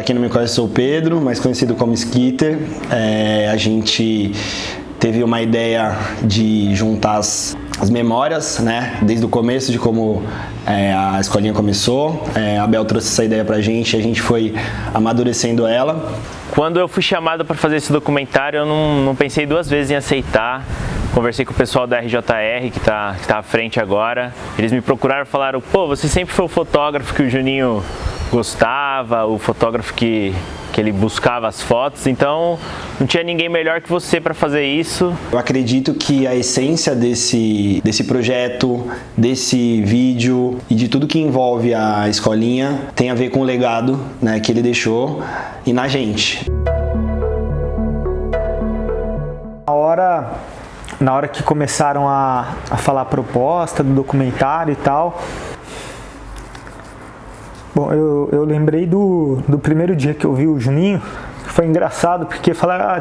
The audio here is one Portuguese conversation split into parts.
quem não me conhece, sou o Pedro, mais conhecido como Skitter. A gente teve uma ideia de juntar as memórias, né, desde o começo de como a escolinha começou. A Bel trouxe essa ideia pra gente e a gente foi amadurecendo ela. Quando eu fui chamado para fazer esse documentário, eu não pensei duas vezes em aceitar. Conversei com o pessoal da RJR, que tá à frente agora. Eles me procuraram e falaram: pô, você sempre foi o fotógrafo que o Juninho gostava, o fotógrafo que ele buscava as fotos, então não tinha ninguém melhor que você para fazer isso. Eu acredito que a essência desse projeto, desse vídeo e de tudo que envolve a escolinha tem a ver com o legado, né, que ele deixou e na gente. Na hora que começaram a falar a proposta do documentário e tal, bom, eu lembrei do primeiro dia que eu vi o Juninho, que foi engraçado, porque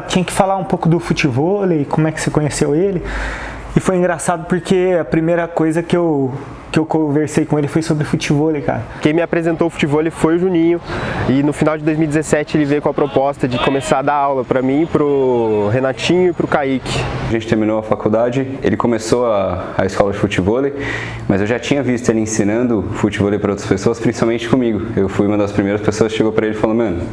tinha que falar um pouco do futevôlei, como é que você conheceu ele, e foi engraçado porque a primeira coisa que eu conversei com ele foi sobre futevôlei, cara. Quem me apresentou o futevôlei foi o Juninho, e no final de 2017 ele veio com a proposta de começar a dar aula para mim, pro Renatinho e pro Kaique. A gente terminou a faculdade, ele começou a escola de futevôlei, mas eu já tinha visto ele ensinando futevôlei para outras pessoas, principalmente comigo. Eu fui uma das primeiras pessoas que chegou para ele e falou: mano,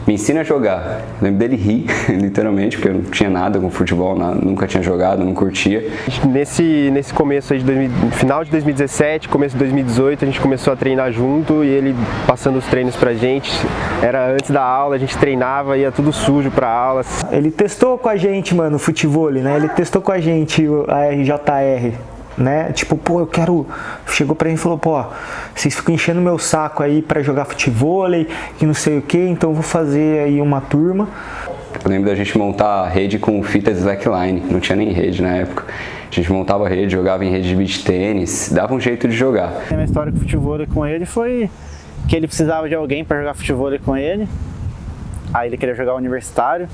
me ensina a jogar. Eu lembro dele rir, literalmente, porque eu não tinha nada com futebol, nunca tinha jogado, não curtia. Nesse começo aí final de 2017, começo de 2018, a gente começou a treinar junto e ele passando os treinos pra gente. Era antes da aula, a gente treinava, ia tudo sujo pra aula. Ele testou com a gente, mano, o futevôlei, né? Ele testou com a gente a RJR. Né? Tipo, pô, eu quero... Chegou pra mim e falou: pô, vocês ficam enchendo meu saco aí pra jogar futevôlei, que não sei o que, então eu vou fazer aí uma turma. Eu lembro da gente montar a rede com fitas slackline, não tinha nem rede na época. A gente montava a rede, jogava em rede de beach tênis, dava um jeito de jogar. A minha história com futevôlei com ele foi que ele precisava de alguém pra jogar futevôlei com ele. Aí ele queria jogar universitário.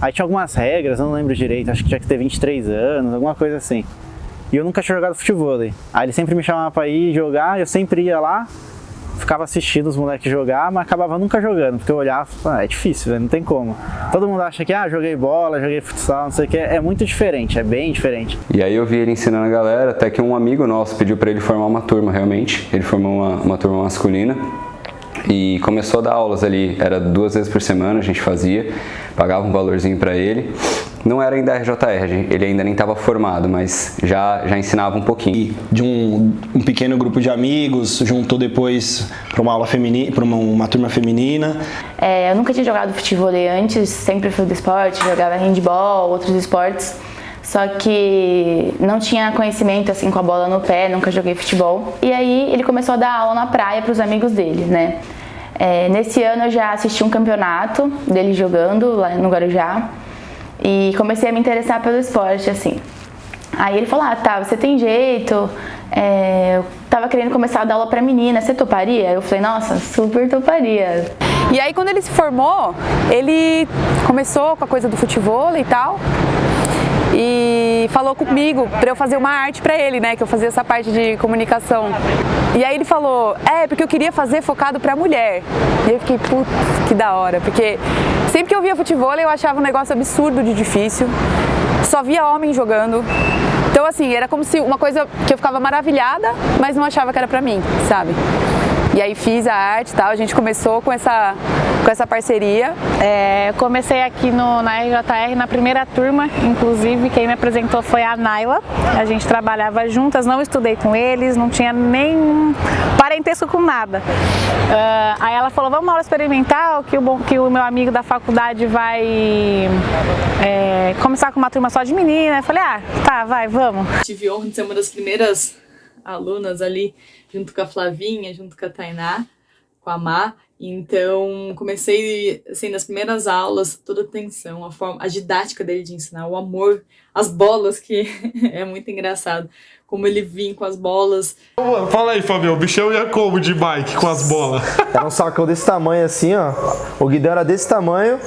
Aí tinha algumas regras, eu não lembro direito, acho que tinha que ter 23 anos, alguma coisa assim. E eu nunca tinha jogado futevôlei. Aí ele sempre me chamava pra ir jogar, eu sempre ia lá, ficava assistindo os moleques jogar, mas acabava nunca jogando, porque eu olhava e falava: é difícil, véio, não tem como. Todo mundo acha que, joguei bola, joguei futsal, não sei o que, é muito diferente, é bem diferente. E aí eu vi ele ensinando a galera, até que um amigo nosso pediu pra ele formar uma turma, realmente. Ele formou uma turma masculina e começou a dar aulas ali, era 2 vezes por semana a gente fazia, pagava um valorzinho pra ele. Não era ainda RJR, ele ainda nem estava formado, mas já ensinava um pouquinho. De um pequeno grupo de amigos, juntou depois para uma aula feminina, para uma turma feminina. Eu nunca tinha jogado futevôlei antes, sempre fui do esporte, jogava handball, outros esportes. Só que não tinha conhecimento assim com a bola no pé, nunca joguei futebol. E aí ele começou a dar aula na praia para os amigos dele, né? Nesse ano eu já assisti um campeonato dele jogando lá no Guarujá. E comecei a me interessar pelo esporte, assim. Aí ele falou: tá, você tem jeito, eu tava querendo começar a dar aula pra menina, você toparia? Eu falei: nossa, super toparia. E aí quando ele se formou, ele começou com a coisa do futevôlei e tal, e falou comigo pra eu fazer uma arte pra ele, né, que eu fazia essa parte de comunicação. E aí ele falou: porque eu queria fazer focado pra mulher. E eu fiquei: putz, que da hora, porque sempre que eu via futevôlei eu achava um negócio absurdo de difícil, só via homem jogando. Então assim, era como se uma coisa que eu ficava maravilhada, mas não achava que era pra mim, sabe? E aí fiz a arte e tal, a gente começou com essa parceria. Eu comecei aqui na RJR na primeira turma, inclusive quem me apresentou foi a Naila. A gente trabalhava juntas, não estudei com eles, não tinha nem parentesco com nada. Aí ela falou: vamos uma aula experimental, que o meu amigo da faculdade vai começar com uma turma só de menina. Eu falei: tá, vai, vamos. Tive a honra de ser uma das primeiras alunas ali, junto com a Flavinha, junto com a Tainá, com a Má. Então, comecei, assim, nas primeiras aulas, toda a atenção, a didática dele de ensinar, o amor, as bolas, que é muito engraçado. como ele vinha com as bolas. Mano, fala aí, Fabião, o bichão ia como de bike com as bolas? Era um sacão desse tamanho assim, ó. O guidão era desse tamanho.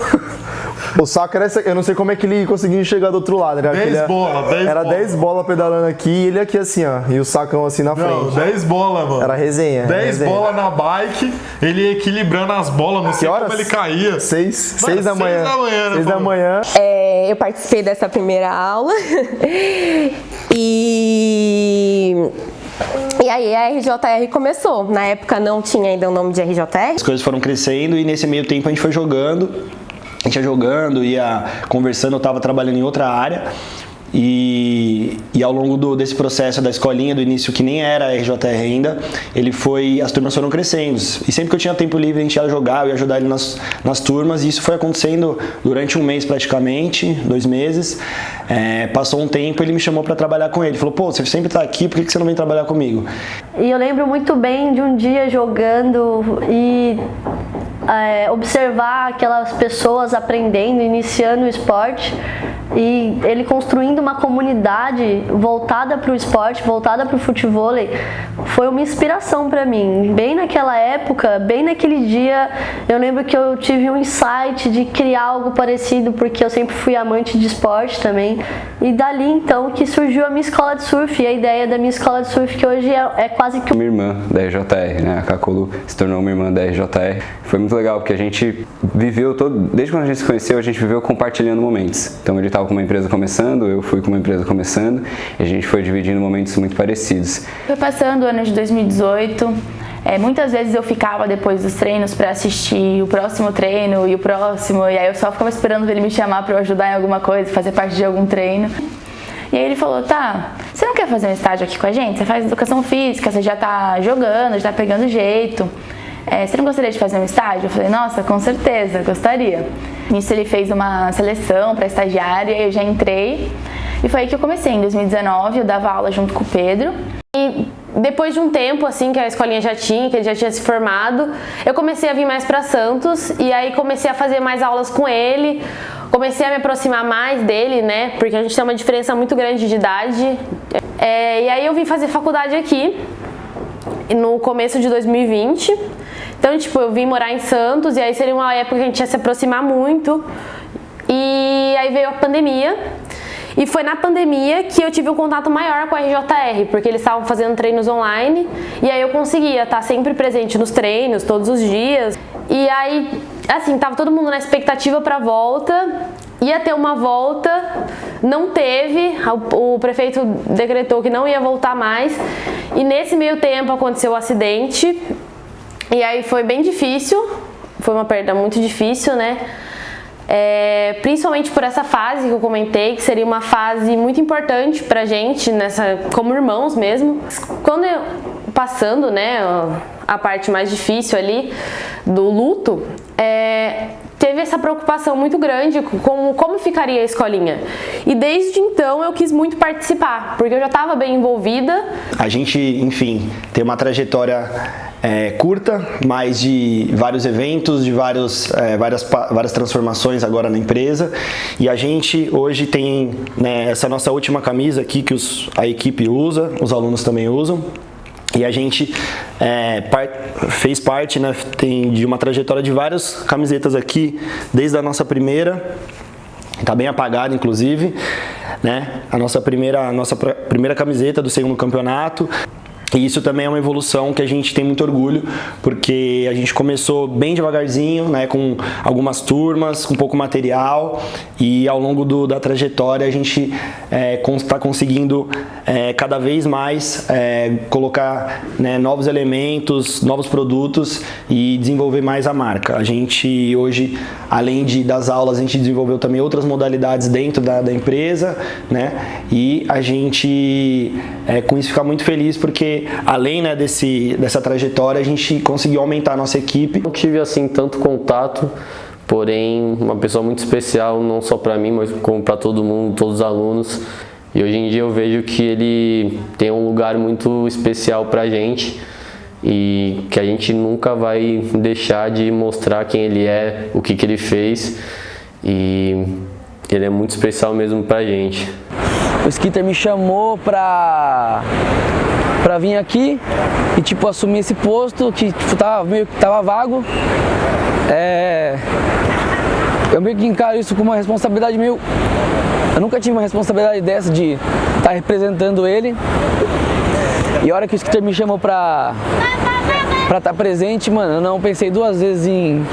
O saco era esse aqui. Eu não sei como é que ele conseguiu enxergar do outro lado. 10 bolas, 10 Era bola. 10 bolas pedalando aqui e ele aqui assim, ó. E o sacão assim na frente. Não, 10 bolas, mano. Era resenha. 10 bolas na bike, ele ia equilibrando as bolas, não sei como ele caía. 6 Mano, da manhã. 6 da manhã, né? 6 da manhã. Eu participei dessa primeira aula e aí a RJR começou. Na época não tinha ainda o nome de RJR. As coisas foram crescendo e nesse meio tempo a gente foi jogando. A gente ia jogando, ia conversando, eu estava trabalhando em outra área. E ao longo desse processo da escolinha, do início que nem era RJR ainda, as turmas foram crescendo. E sempre que eu tinha tempo livre, a gente ia jogar, eu ia ajudar ele nas turmas. E isso foi acontecendo durante um mês praticamente, 2 meses. Passou um tempo, ele me chamou para trabalhar com ele. Falou, pô, você sempre tá aqui, por que você não vem trabalhar comigo? E eu lembro muito bem de um dia jogando e observar aquelas pessoas aprendendo, iniciando o esporte, e ele construindo uma comunidade voltada para o esporte, voltada para o futevôlei, foi uma inspiração para mim. Bem naquela época, bem naquele dia, eu lembro que eu tive um insight de criar algo parecido, porque eu sempre fui amante de esporte também, e dali então que surgiu a minha escola de surf, e a ideia da minha escola de surf, que hoje é quase que... Minha irmã da RJR, né? A Cacolu se tornou uma irmã da RJR. Foi muito legal, porque a gente viveu desde quando a gente se conheceu, a gente viveu compartilhando momentos. Então ele estava com uma empresa começando, eu fui com uma empresa começando, e a gente foi dividindo momentos muito parecidos. Foi passando o ano de 2018, muitas vezes eu ficava depois dos treinos para assistir o próximo treino e o próximo, e aí eu só ficava esperando ele me chamar para eu ajudar em alguma coisa, fazer parte de algum treino. E aí ele falou, tá, você não quer fazer um estágio aqui com a gente? Você faz educação física, você já tá jogando, já tá pegando jeito. Você não gostaria de fazer um estágio? Eu falei, nossa, com certeza, gostaria. Nisso ele fez uma seleção para estagiária, eu já entrei. E foi aí que eu comecei, em 2019, eu dava aula junto com o Pedro. E depois de um tempo, assim, que a escolinha já tinha, que ele já tinha se formado, eu comecei a vir mais para Santos, e aí comecei a fazer mais aulas com ele, comecei a me aproximar mais dele, né, porque a gente tem uma diferença muito grande de idade. E aí eu vim fazer faculdade aqui, no começo de 2020, então, tipo, eu vim morar em Santos, e aí seria uma época que a gente ia se aproximar muito, e aí veio a pandemia. E foi na pandemia que eu tive um contato maior com a RJR, porque eles estavam fazendo treinos online, e aí eu conseguia estar sempre presente nos treinos, todos os dias. E aí, assim, tava todo mundo na expectativa pra volta, ia ter uma volta, não teve, o prefeito decretou que não ia voltar mais, e nesse meio tempo aconteceu o acidente, e aí foi bem difícil, foi uma perda muito difícil, né? Principalmente por essa fase que eu comentei, que seria uma fase muito importante pra gente, como irmãos mesmo. Quando eu passando, né, a parte mais difícil ali do luto, teve essa preocupação muito grande com como ficaria a escolinha. E desde então eu quis muito participar, porque eu já estava bem envolvida. A gente, enfim, tem uma trajetória curta, mas de vários eventos, de várias transformações agora na empresa. E a gente hoje tem, né, essa nossa última camisa aqui que a equipe usa, os alunos também usam. E a gente fez parte, né, de uma trajetória de várias camisetas aqui, desde a nossa primeira, está bem apagada inclusive, né, a nossa primeira camiseta do segundo campeonato. E isso também é uma evolução que a gente tem muito orgulho, porque a gente começou bem devagarzinho, né, com algumas turmas, com pouco material, e ao longo da trajetória a gente está conseguindo cada vez mais colocar, né, novos elementos, novos produtos e desenvolver mais a marca. A gente hoje, além das aulas, a gente desenvolveu também outras modalidades dentro da empresa, né, e a gente com isso fica muito feliz, porque além, né, dessa trajetória, a gente conseguiu aumentar a nossa equipe. Não tive assim tanto contato, porém uma pessoa muito especial, não só para mim, mas como para todo mundo, todos os alunos. E hoje em dia eu vejo que ele tem um lugar muito especial para a gente e que a gente nunca vai deixar de mostrar quem ele é, o que ele fez, e ele é muito especial mesmo para a gente. o Skitter me chamou pra vir aqui e tipo assumir esse posto que tipo, tava vago. Eu meio que encaro isso como uma responsabilidade meio... Eu nunca tive uma responsabilidade dessa de estar representando ele. E a hora que o Skitter me chamou pra estar presente, mano, eu não pensei duas vezes em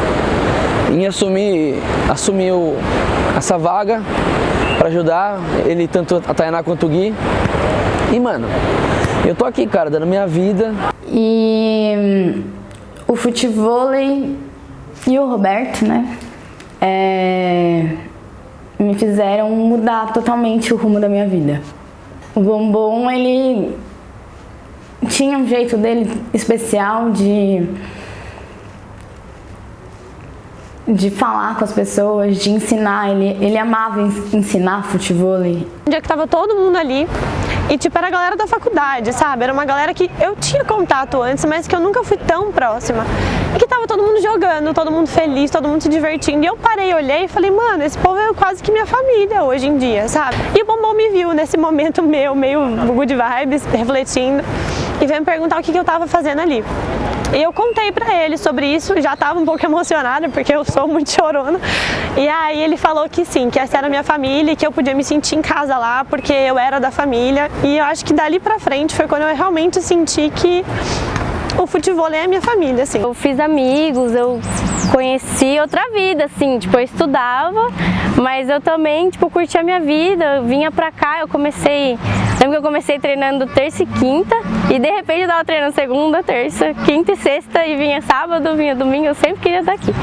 assumir essa vaga pra ajudar ele, tanto a Tainá quanto o Gui. E, mano, eu tô aqui, cara, dando minha vida. E o futevôlei e o Roberto, né, me fizeram mudar totalmente o rumo da minha vida. O Bombom, ele tinha um jeito dele especial de falar com as pessoas, de ensinar. Ele amava ensinar futevôlei. Um dia que tava todo mundo ali e tipo, era a galera da faculdade, sabe? Era uma galera que eu tinha contato antes, mas que eu nunca fui tão próxima. E que tava todo mundo jogando, todo mundo feliz, todo mundo se divertindo. E eu parei, olhei e falei, mano, esse povo é quase que minha família hoje em dia, sabe? E o Bombom me viu nesse momento meio good vibes, refletindo, e veio me perguntar o que eu tava fazendo ali. E eu contei pra ele sobre isso, já tava um pouco emocionada, porque eu sou muito chorona. E aí ele falou que sim, que essa era a minha família e que eu podia me sentir em casa lá, porque eu era da família. E eu acho que dali pra frente foi quando eu realmente senti que o futevôlei é a minha família, assim. Eu fiz amigos, eu conheci outra vida, assim, tipo, eu estudava, mas eu também, tipo, curtia a minha vida, eu vinha pra cá, lembro que eu comecei treinando terça e quinta, e de repente eu tava treinando segunda, terça, quinta e sexta, e vinha sábado, vinha domingo, eu sempre queria estar aqui.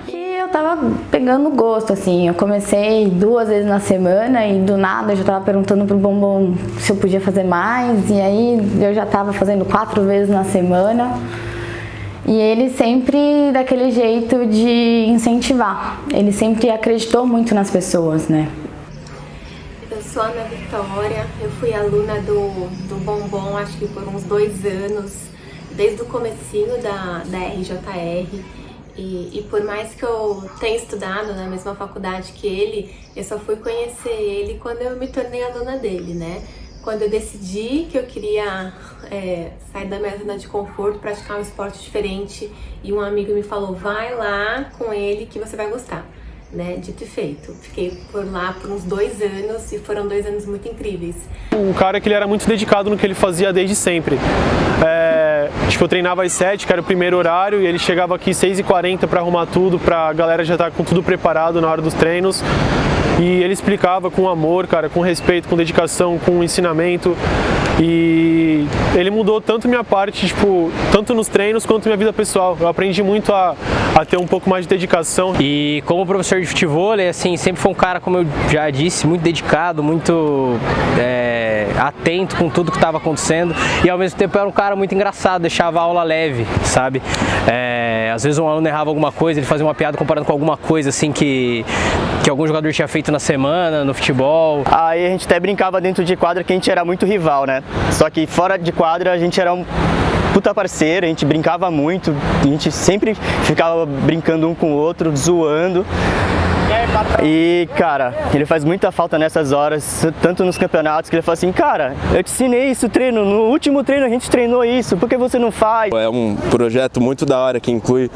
E eu tava pegando gosto, assim, eu comecei 2 vezes na semana e do nada eu já tava perguntando pro Bombom se eu podia fazer mais, e aí eu já tava fazendo 4 vezes na semana. E ele sempre daquele jeito de incentivar, ele sempre acreditou muito nas pessoas, né? Eu sou a Ana Vitória, eu fui aluna do Bombom acho que por uns 2 anos, desde o comecinho da RJR. E por mais que eu tenha estudado na mesma faculdade que ele, eu só fui conhecer ele quando eu me tornei aluna dele, né? Quando eu decidi que eu queria sair da minha zona de conforto, praticar um esporte diferente, e um amigo me falou, vai lá com ele que você vai gostar, né? Dito e feito. Fiquei por lá por uns 2 anos e foram 2 anos muito incríveis. Um cara que ele era muito dedicado no que ele fazia desde sempre. Tipo, eu treinava às 7, que era o primeiro horário, e ele chegava aqui 6h40 para arrumar tudo, pra galera já estar com tudo preparado na hora dos treinos. E ele explicava com amor, cara, com respeito, com dedicação, com ensinamento. E ele mudou tanto minha parte, tipo, tanto nos treinos quanto minha vida pessoal. Eu aprendi muito a ter um pouco mais de dedicação. E como professor de futevôlei, assim, sempre foi um cara, como eu já disse, muito dedicado, muito atento com tudo que estava acontecendo. E ao mesmo tempo era um cara muito engraçado, deixava a aula leve, sabe? Às vezes um aluno errava alguma coisa, ele fazia uma piada comparando com alguma coisa, assim, que algum jogador tinha feito na semana, no futebol. Aí a gente até brincava dentro de quadra que a gente era muito rival, né? Só que fora de quadra a gente era um puta parceiro, a gente brincava muito, a gente sempre ficava brincando um com o outro, zoando. E, cara, ele faz muita falta nessas horas, tanto nos campeonatos, que ele fala assim, cara, eu te ensinei isso treino, no último treino a gente treinou isso, por que você não faz? É um projeto muito da hora que inclui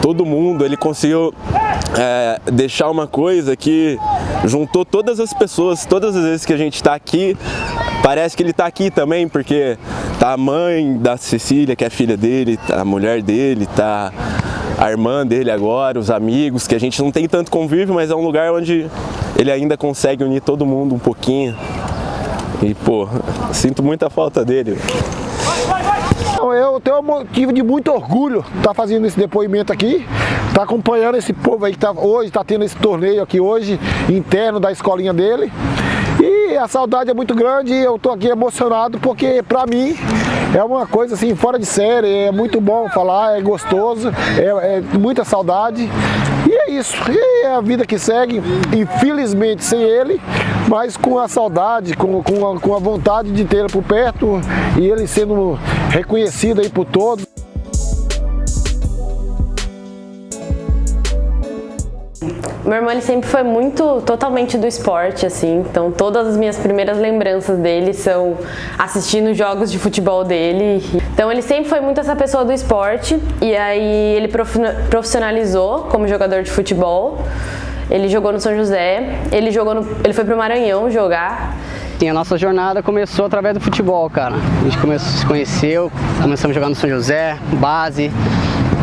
todo mundo, ele conseguiu deixar uma coisa que juntou todas as pessoas, todas as vezes que a gente está aqui, parece que ele está aqui também, porque tá a mãe da Cecília, que é a filha dele, tá a mulher dele, tá a irmã dele agora, os amigos, que a gente não tem tanto convívio, mas é um lugar onde ele ainda consegue unir todo mundo um pouquinho. E, pô, sinto muita falta dele. Eu tenho um motivo de muito orgulho de estar fazendo esse depoimento aqui, estar acompanhando esse povo aí que hoje está tendo esse torneio aqui hoje, interno da escolinha dele. E a saudade é muito grande e eu estou aqui emocionado porque para mim é uma coisa assim fora de série, é muito bom falar, é gostoso, é muita saudade. E é isso, e é a vida que segue, infelizmente sem ele, mas com a saudade, com a vontade de ter ele por perto e ele sendo reconhecido aí por todos. Meu irmão, ele sempre foi totalmente do esporte, assim. Então, todas as minhas primeiras lembranças dele são assistindo jogos de futebol dele. Então, ele sempre foi muito essa pessoa do esporte. E aí, ele profissionalizou como jogador de futebol. Ele jogou no São José, ele foi pro Maranhão jogar. Sim, a nossa jornada começou através do futebol, cara. A gente se conheceu, começamos a jogar no São José, base,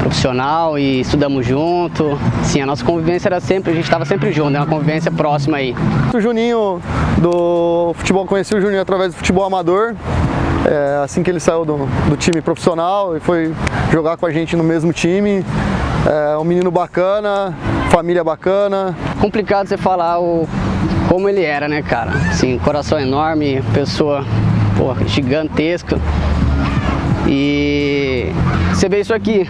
profissional, e estudamos junto. Sim, a nossa convivência era sempre, a gente estava sempre junto, é uma convivência próxima aí. O Juninho do futebol, conheci o Juninho através do futebol amador. Assim que ele saiu do time profissional e foi jogar com a gente no mesmo time. Um menino bacana, família bacana. Complicado você falar como ele era, né, cara? Assim, coração enorme, pessoa gigantesca. E você vê isso aqui,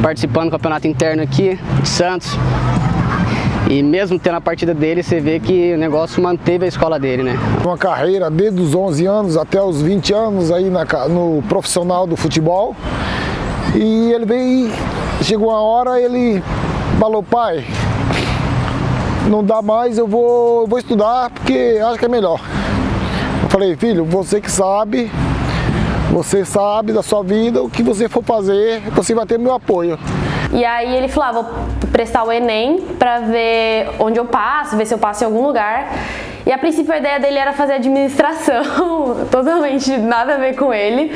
participando do campeonato interno aqui de Santos. E mesmo tendo a partida dele, você vê que o negócio manteve a escola dele, né? Uma carreira desde os 11 anos até os 20 anos aí no profissional do futebol. E ele chegou uma hora, ele falou: pai, não dá mais, eu vou estudar porque acho que é melhor. Eu falei: filho, você sabe da sua vida, o que você for fazer, você vai ter meu apoio. E aí ele falou: vou prestar o Enem pra ver onde eu passo, ver se eu passo em algum lugar. E a princípio a ideia dele era fazer administração, totalmente nada a ver com ele.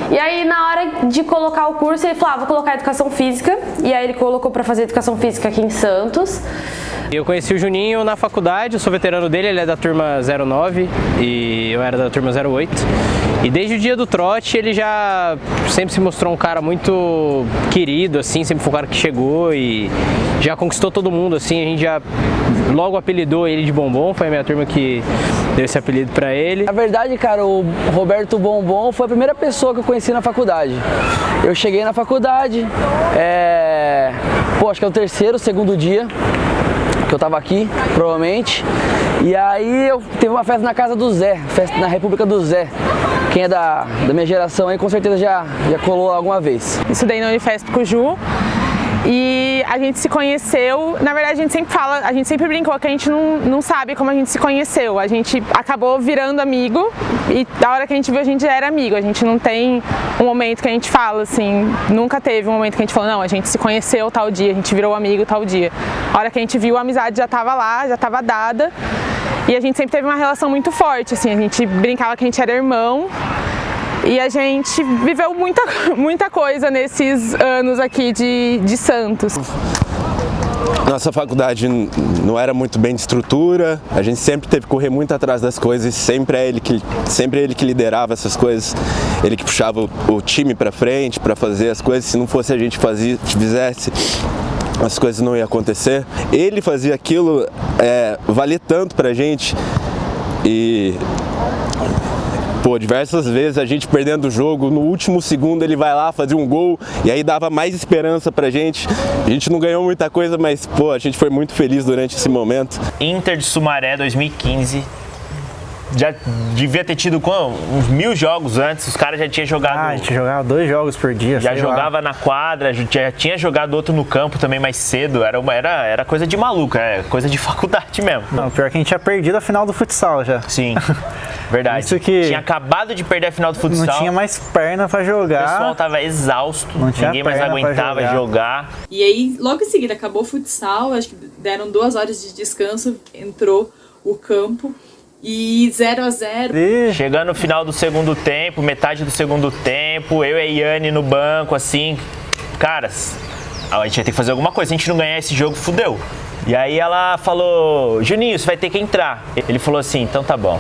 E aí na hora de colocar o curso, ele falou: vou colocar educação física. E aí ele colocou pra fazer educação física aqui em Santos. Eu conheci o Juninho na faculdade, eu sou veterano dele, ele é da turma 09 e eu era da turma 08. E desde o dia do trote ele já sempre se mostrou um cara muito querido, assim, sempre foi um cara que chegou e já conquistou todo mundo, assim, a gente já logo apelidou ele de Bombom, foi a minha turma que deu esse apelido pra ele. Na verdade, cara, o Roberto Bombom foi a primeira pessoa que eu conheci na faculdade. Eu cheguei na faculdade, acho que é o terceiro, segundo dia que eu tava aqui, provavelmente. E aí teve uma festa na casa do Zé, festa na República do Zé. Quem é da minha geração aí com certeza já colou alguma vez. Estudei na Unifesp com o Ju e a gente se conheceu. Na verdade, a gente sempre brincou que a gente não sabe como a gente se conheceu. A gente acabou virando amigo e da hora que a gente viu a gente já era amigo. A gente não tem um momento que a gente fala assim, nunca teve um momento que a gente falou: não, a gente se conheceu tal dia, a gente virou amigo tal dia. A hora que a gente viu, a amizade já estava lá, já estava dada. E a gente sempre teve uma relação muito forte, assim, a gente brincava que a gente era irmão. E a gente viveu muita coisa nesses anos aqui de Santos. Nossa faculdade não era muito bem de estrutura, a gente sempre teve que correr muito atrás das coisas, sempre ele que liderava essas coisas, ele que puxava o time para frente para fazer as coisas. Se não fosse a gente fizesse, as coisas não iam acontecer. Ele fazia aquilo valer tanto pra gente e diversas vezes a gente perdendo o jogo, no último segundo ele vai lá fazer um gol e aí dava mais esperança pra gente. A gente não ganhou muita coisa, mas a gente foi muito feliz durante esse momento. Inter de Sumaré 2015. Já devia ter tido uns 1000 jogos antes, os caras já tinham jogado... a gente jogava 2 jogos por dia. Já jogava na quadra, já tinha jogado outro no campo também mais cedo, era coisa de maluco, coisa de faculdade mesmo. Não, pior que a gente tinha perdido a final do futsal já. Sim, verdade. Isso que tinha acabado de perder a final do futsal. Não tinha mais perna pra jogar. O pessoal tava exausto, ninguém mais aguentava jogar. E aí, logo em seguida, acabou o futsal, acho que deram 2 horas de descanso, entrou o campo. E 0-0. Chegando no final do segundo tempo, metade do segundo tempo, eu e a Yane no banco, assim, caras, a gente vai ter que fazer alguma coisa. Se a gente não ganhar esse jogo, fudeu. E aí ela falou: Juninho, você vai ter que entrar. Ele falou assim: então tá bom.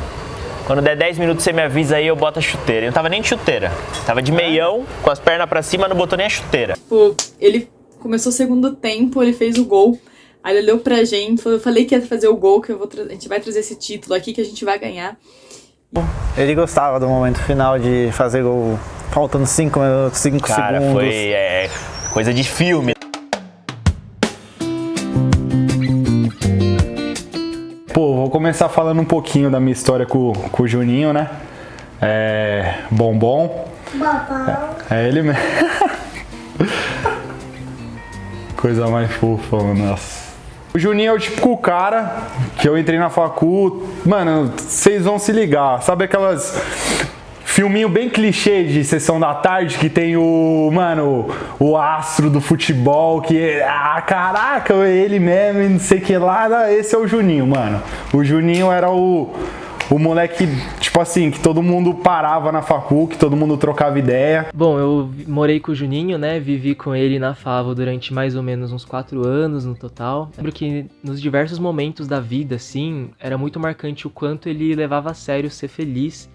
Quando der 10 minutos você me avisa aí, eu boto a chuteira. Ele não tava nem de chuteira, tava de meião, com as pernas pra cima, não botou nem a chuteira. Ele começou o segundo tempo, ele fez o gol. Aí ele olhou pra gente, falou: eu falei que ia fazer o gol, que a gente vai trazer esse título aqui, que a gente vai ganhar. Ele gostava do momento final de fazer gol faltando 5 segundos. Cara, foi coisa de filme. Vou começar falando um pouquinho da minha história com o Juninho, né? Bombom. É ele mesmo. Coisa mais fofa, nossa. O Juninho é o típico cara que eu entrei na facu, mano, vocês vão se ligar, sabe aquelas filminho bem clichê de sessão da tarde que tem o astro do futebol que, caraca, ele mesmo, não sei o que lá, esse é o Juninho, mano. O Juninho era o moleque, tipo assim, que todo mundo parava na facu, que todo mundo trocava ideia. Bom, eu morei com o Juninho, né, vivi com ele na Favo durante mais ou menos uns 4 anos no total. Lembro que nos diversos momentos da vida, assim, era muito marcante o quanto ele levava a sério ser feliz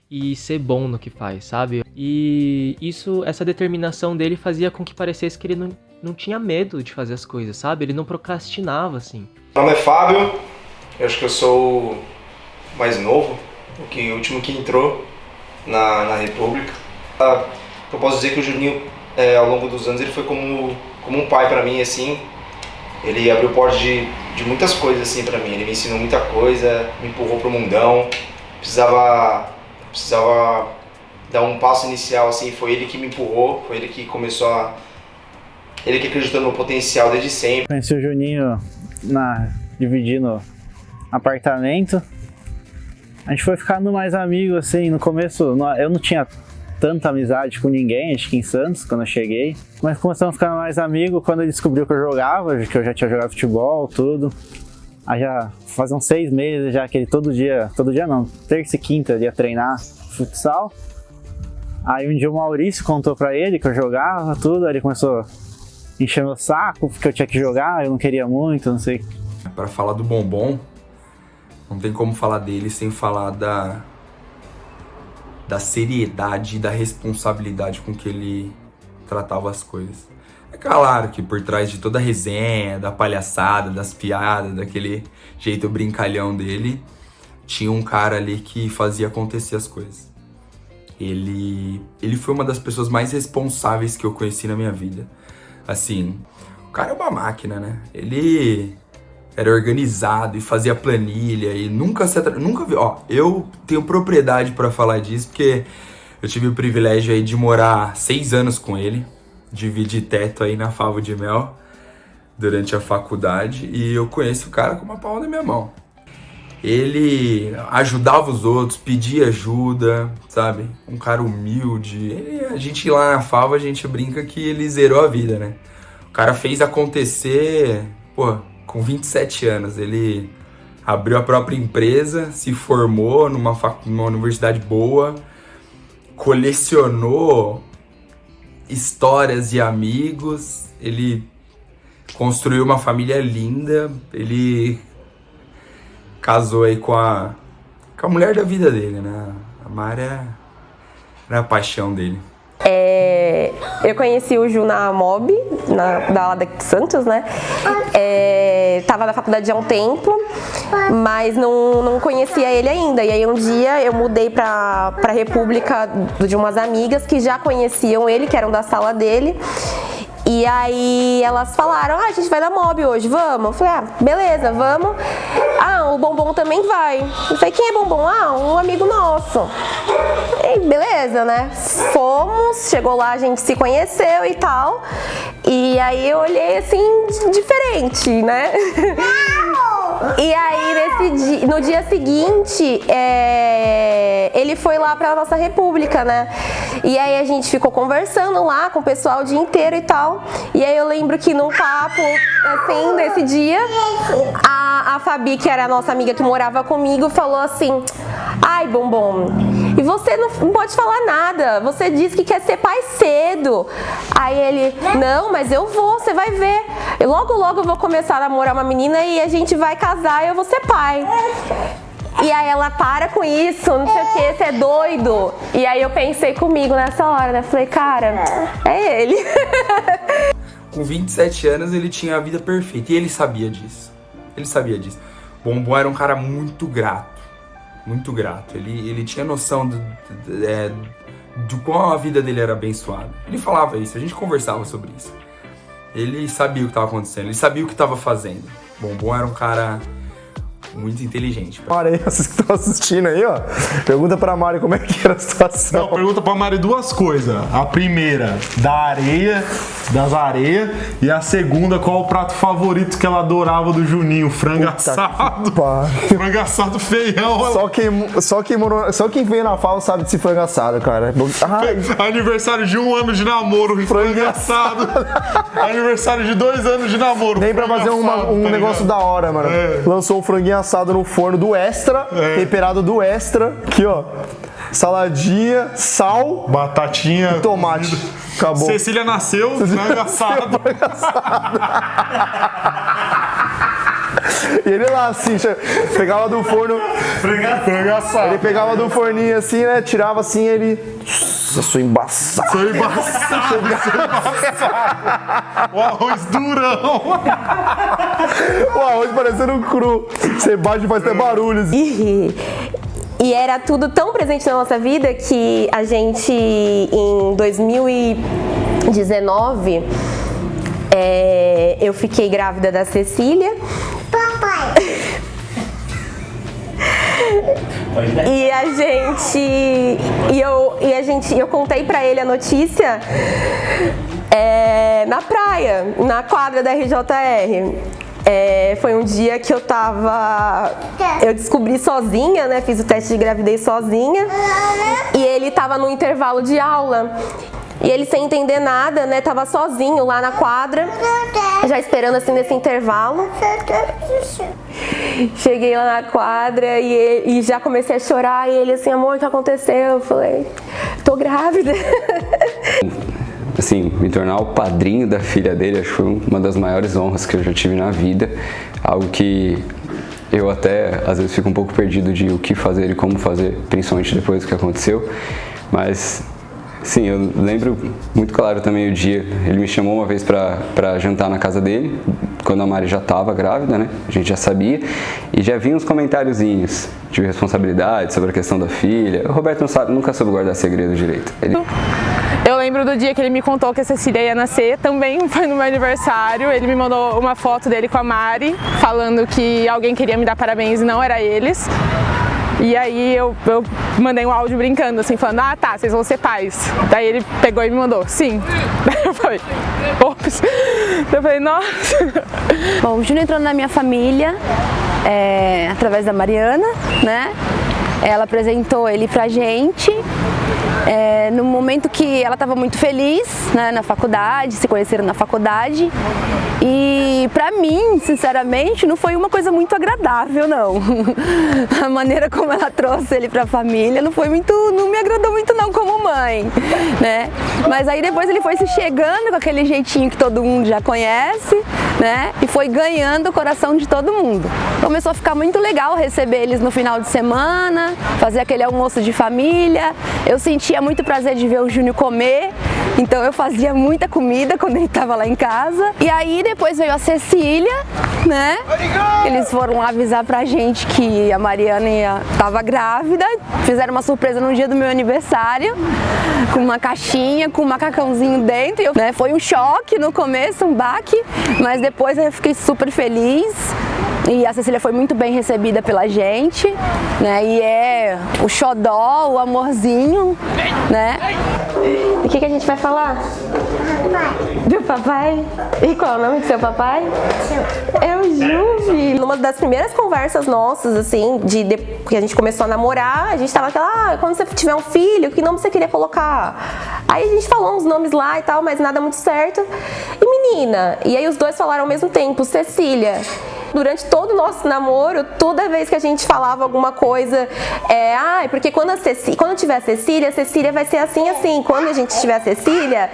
e ser bom no que faz, sabe? E essa determinação dele fazia com que parecesse que ele não tinha medo de fazer as coisas, sabe? Ele não procrastinava, assim. Meu nome é Fábio, eu acho que eu sou o mais novo, o último que entrou na República. Eu posso dizer que o Juninho, ao longo dos anos, ele foi como um pai pra mim, assim. Ele abriu portas de muitas coisas, assim, pra mim. Ele me ensinou muita coisa, me empurrou pro mundão. Precisava dar um passo inicial, assim, foi ele que me empurrou, foi ele que começou ele que acreditou no meu potencial desde sempre. Conheci o Juninho dividindo apartamento. A gente foi ficando mais amigo, assim, no começo eu não tinha tanta amizade com ninguém, acho que em Santos, quando eu cheguei. Mas começamos a ficar mais amigos quando ele descobriu que eu jogava, que eu já tinha jogado futebol, tudo. Aí já fazem uns 6 meses já que ele todo dia não, terça e quinta ele ia treinar futsal. Aí um dia o Maurício contou pra ele que eu jogava, tudo, aí ele começou a encher meu saco, porque eu tinha que jogar, eu não queria muito, não sei. Pra falar do Bombom, não tem como falar dele sem falar da seriedade e da responsabilidade com que ele tratava as coisas. É claro que por trás de toda a resenha, da palhaçada, das piadas, daquele jeito brincalhão dele, tinha um cara ali que fazia acontecer as coisas. Ele foi uma das pessoas mais responsáveis que eu conheci na minha vida. Assim, o cara é uma máquina, né? Ele era organizado e fazia planilha e nunca vi. Ó, eu tenho propriedade pra falar disso porque eu tive o privilégio aí de morar 6 anos com ele. Dividir teto aí na Favo de Mel durante a faculdade e eu conheço o cara com uma palma da minha mão. Ele ajudava os outros, pedia ajuda, sabe? Um cara humilde. A gente lá na Favo, a gente brinca que ele zerou a vida, né? O cara fez acontecer, com 27 anos. Ele abriu a própria empresa, se formou numa universidade boa, colecionou histórias e amigos, ele construiu uma família linda, ele casou aí com a mulher da vida dele, né? A Mari era a paixão dele. Eu conheci o Ju na MOB, da lá de Santos, né? Tava na faculdade há um tempo, mas não conhecia ele ainda. E aí um dia eu mudei pra República de umas amigas que já conheciam ele, que eram da sala dele. E aí elas falaram, a gente vai na MOB hoje, vamos? Eu falei, beleza, vamos. O Bombom também vai. Eu falei, quem é Bombom? Um amigo nosso. E beleza, né? Fomos, chegou lá, a gente se conheceu e tal. E aí eu olhei assim, diferente, né? E aí no dia seguinte, ele foi lá pra nossa República, né? E aí a gente ficou conversando lá com o pessoal o dia inteiro e tal. E aí eu lembro que num papo, assim, nesse dia, a Fabi, que era a nossa amiga que morava comigo, falou assim, ai, Bombom, e você não pode falar nada, você disse que quer ser pai cedo. Aí ele, não, mas eu vou, você vai ver. Logo eu vou começar a namorar uma menina e a gente vai casar e eu vou ser pai. E aí ela, para com isso, não sei o que, você é doido. E aí eu pensei comigo nessa hora, né? Falei, cara, é ele. Com 27 anos ele tinha a vida perfeita e ele sabia disso. Bombom era um cara muito grato. Muito grato. Ele tinha noção de como a vida dele era abençoada. Ele falava isso, a gente conversava sobre isso. Ele sabia o que estava acontecendo, ele sabia o que estava fazendo. Bombom era um cara muito inteligente. Mari, vocês que estão assistindo aí, ó, pergunta pra Mari como é que era a situação. Não, pergunta pra Mari duas coisas. A primeira, das areias, e a segunda, qual o prato favorito que ela adorava do Juninho? Frango assado. Frango assado feião. Só quem veio na fala sabe desse frango assado, cara. Aniversário de 1 ano de namoro, frango assado. Aniversário de 2 anos de namoro. Nem pra fazer um negócio da hora, mano. Lançou o franguinho assado no forno do Extra, temperado do Extra. Aqui, ó. Saladinha, sal, batatinha e tomate. Acabou. Cecília nasceu, frango assado. E ele lá assim, pegava do forno. Frango assado. Ele pegava do forninho assim, né? Tirava assim, ele. Nossa, sou embaçado. Sou embaçado. O arroz durão. O arroz parecendo cru. Você bate e faz até barulhos. E era tudo tão presente na nossa vida que a gente, em 2019, eu fiquei grávida da Cecília. Papai! Eu contei pra ele a notícia na praia, na quadra da RJR. Foi um dia que eu descobri sozinha, né? Fiz o teste de gravidez sozinha. E ele tava no intervalo de aula. E ele sem entender nada, né? Tava sozinho lá na quadra, já esperando assim nesse intervalo. Cheguei lá na quadra e já comecei a chorar. E ele assim, amor, o que aconteceu? Eu falei, tô grávida. Assim, me tornar o padrinho da filha dele, acho que foi uma das maiores honras que eu já tive na vida. Algo que eu até, às vezes, fico um pouco perdido de o que fazer e como fazer, principalmente depois do que aconteceu. Mas, sim, eu lembro muito claro também o dia. Ele me chamou uma vez pra jantar na casa dele, quando a Mari já estava grávida, né? A gente já sabia. E já vinha uns comentáriozinhos de responsabilidade sobre a questão da filha. O Roberto nunca soube guardar segredo direito. Eu lembro do dia que ele me contou que a Cecília ia nascer, também foi no meu aniversário. Ele me mandou uma foto dele com a Mari, falando que alguém queria me dar parabéns e não era eles. E aí eu mandei um áudio brincando, assim, falando, ah tá, vocês vão ser pais. Daí ele pegou e me mandou, sim. Daí eu falei, ops. Eu falei, nossa. Bom, o Júnior entrou na minha família através da Mariana, né? Ela apresentou ele pra gente. No momento que ela estava muito feliz, né, na faculdade, se conheceram na faculdade. E pra mim, sinceramente, não foi uma coisa muito agradável, não. A maneira como ela trouxe ele pra família não me agradou muito não como mãe, né? Mas aí depois ele foi se chegando com aquele jeitinho que todo mundo já conhece, né? E foi ganhando o coração de todo mundo. Começou a ficar muito legal receber eles no final de semana, fazer aquele almoço de família. Eu sentia muito prazer de ver o Júnior comer, então eu fazia muita comida quando ele estava lá em casa. E aí depois veio a Cecília, né? Eles foram lá avisar pra gente que a Mariana estava grávida, fizeram uma surpresa no dia do meu aniversário, com uma caixinha, com um macacãozinho dentro. Né? Foi um choque no começo, um baque, mas depois eu fiquei super feliz. E a Cecília foi muito bem recebida pela gente, né? E é o xodó, o amorzinho, né? E o que a gente vai falar? Do papai. E qual é o nome do seu papai? É o Juvi. Numa das primeiras conversas nossas, assim, que a gente começou a namorar, a gente tava aquela, quando você tiver um filho, que nome você queria colocar? Aí a gente falou uns nomes lá e tal, mas nada muito certo. E menina, e aí os dois falaram ao mesmo tempo, Cecília. Durante todo o nosso namoro, toda vez que a gente falava alguma coisa, porque quando tiver a Cecília vai ser assim, assim. Quando a gente tiver a Cecília,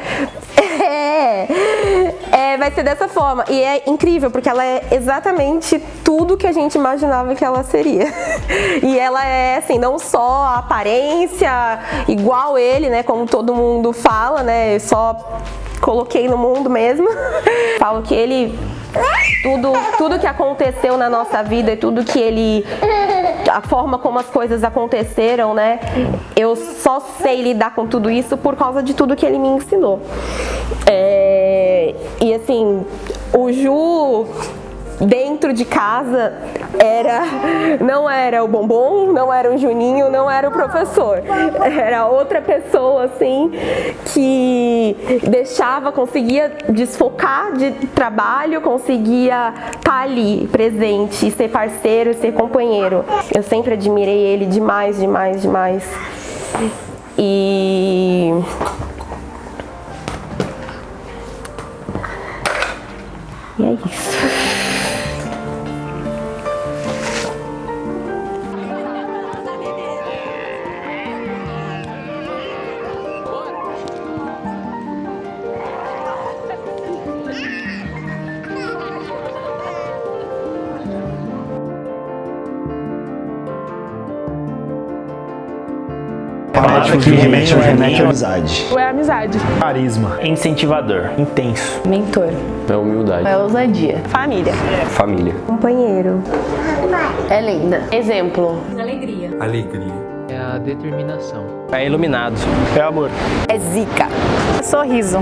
vai ser dessa forma. E é incrível, porque ela é exatamente tudo que a gente imaginava que ela seria. E ela é, assim, não só a aparência, igual ele, né, como todo mundo fala, né, eu só coloquei no mundo mesmo. Falo que ele... Tudo que aconteceu na nossa vida e tudo que a forma como as coisas aconteceram, né? Eu só sei lidar com tudo isso por causa de tudo que ele me ensinou. E assim, o Ju, dentro de casa, não era o Bombom, não era o Juninho, não era o professor. Era outra pessoa, assim, que conseguia desfocar de trabalho, conseguia estar ali, presente, ser parceiro, ser companheiro. Eu sempre admirei ele demais, demais, demais. E é isso. Remete à amizade. É amizade. Carisma. Incentivador. Intenso. Mentor. É humildade. É ousadia. Família. Família. Companheiro. É linda. Exemplo. Alegria. Alegria. É a determinação. É iluminado. É amor. É zica. É sorriso.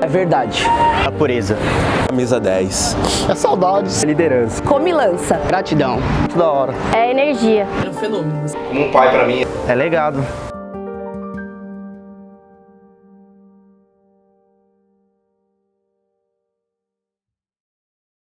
É verdade. A pureza. Camisa 10. É saudades. Liderança. Comilança. Gratidão. Muito da hora. É energia. Eram fenômenos. Como um pai pra mim. É legado.